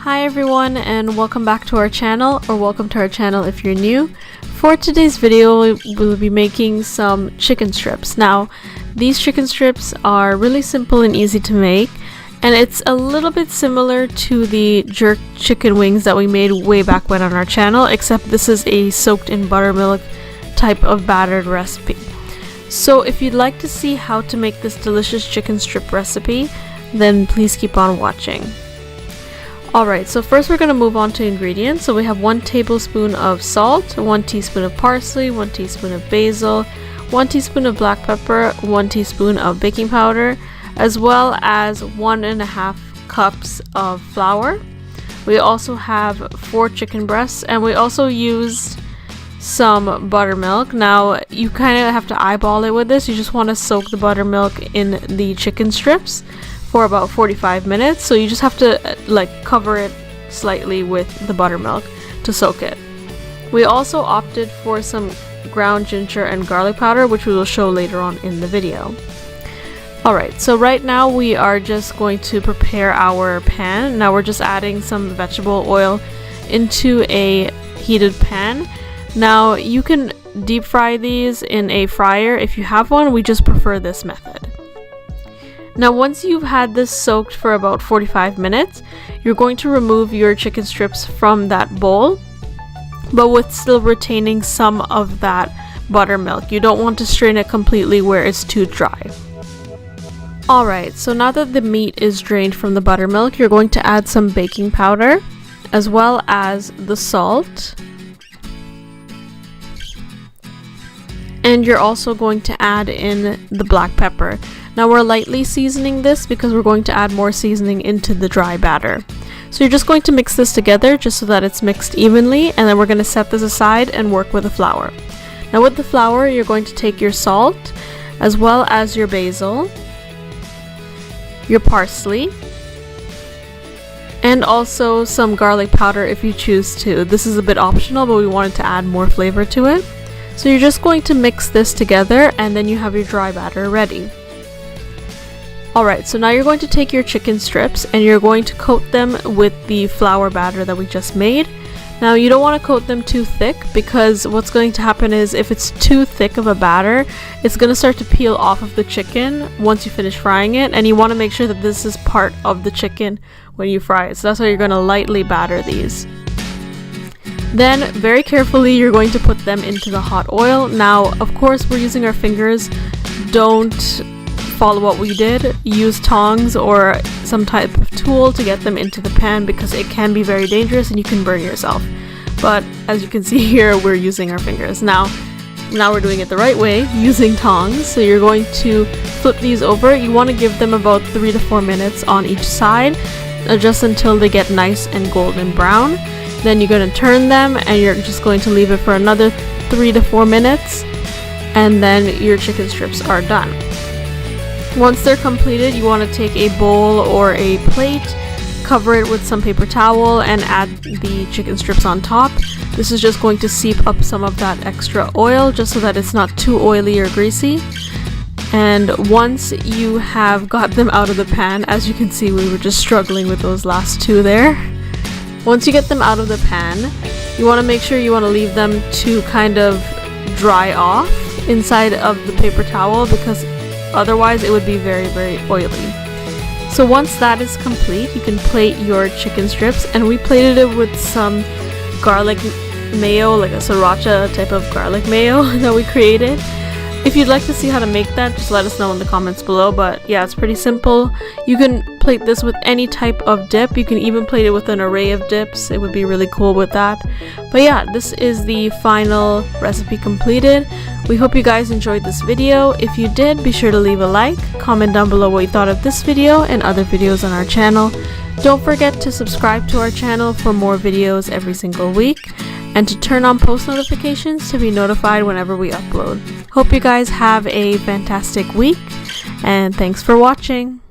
Hi everyone, and welcome back to our channel, or welcome to our channel if you're new. For today's video, we'll be making some chicken strips. Now, these chicken strips are really simple and easy to make, and it's a little bit similar to the jerk chicken wings that we made way back when on our channel, except this is a soaked in buttermilk type of battered recipe. So if you'd like to see how to make this delicious chicken strip recipe, then please keep on watching. Alright, so first we're going to move on to ingredients. So we have 1 tablespoon of salt, 1 teaspoon of parsley, 1 teaspoon of basil, 1 teaspoon of black pepper, 1 teaspoon of baking powder, as well as 1.5 cups of flour. We also have 4 chicken breasts, and we also used some buttermilk. Now you kind of have to eyeball it with this. You just want to soak the buttermilk in the chicken strips for about 45 minutes, so you just have to cover it slightly with the buttermilk to soak it. We also opted for some ground ginger and garlic powder, which we will show later on in the video. Alright, so right now we are just going to prepare our pan. Now we're just adding some vegetable oil into a heated pan. Now you can deep fry these in a fryer if you have one. We just prefer this method. Now once you've had this soaked for about 45 minutes, you're going to remove your chicken strips from that bowl, but with still retaining some of that buttermilk. You don't want to strain it completely where it's too dry. Alright, so now that the meat is drained from the buttermilk, you're going to add some baking powder as well as the salt. And you're also going to add in the black pepper. Now we're lightly seasoning this because we're going to add more seasoning into the dry batter. So you're just going to mix this together just so that it's mixed evenly, and then we're going to set this aside and work with the flour. Now with the flour, you're going to take your salt as well as your basil, your parsley, and also some garlic powder if you choose to. This is a bit optional, but we wanted to add more flavor to it. So you're just going to mix this together, and then you have your dry batter ready. Alright, so now you're going to take your chicken strips and you're going to coat them with the flour batter that we just made. Now you don't want to coat them too thick, because what's going to happen is if it's too thick of a batter, it's going to start to peel off of the chicken once you finish frying it, and you want to make sure that this is part of the chicken when you fry it. So that's why you're going to lightly batter these. Then very carefully you're going to put them into the hot oil. Now of course we're using our fingers. Don't follow what we did. Use tongs or some type of tool to get them into the pan, because it can be very dangerous and you can burn yourself. But as you can see here, we're using our fingers. Now we're doing it the right way, using tongs. So you're going to flip these over. You want to give them about 3 to 4 minutes on each side, just until they get nice and golden brown. Then you're going to turn them, and you're just going to leave it for another 3 to 4 minutes, and then your chicken strips are done. Once they're completed, you want to take a bowl or a plate, cover it with some paper towel, and add the chicken strips on top. This is just going to seep up some of that extra oil, just so that it's not too oily or greasy. And once you have got them out of the pan, as you can see, we were just struggling with those last 2 there. Once you get them out of the pan, you want to make sure you want to leave them to kind of dry off inside of the paper towel, because otherwise it would be very, very oily. So once that is complete, you can plate your chicken strips, and we plated it with some garlic mayo, like a sriracha type of garlic mayo that we created. If you'd like to see how to make that, just let us know in the comments below. But yeah, it's pretty simple. You can plate this with any type of dip. You can even plate it with an array of dips. It would be really cool with that. But yeah, this is the final recipe completed. We hope you guys enjoyed this video. If you did, be sure to leave a like, comment down below what you thought of this video and other videos on our channel. Don't forget to subscribe to our channel for more videos every single week, and to turn on post notifications to be notified whenever we upload. Hope you guys have a fantastic week, and thanks for watching.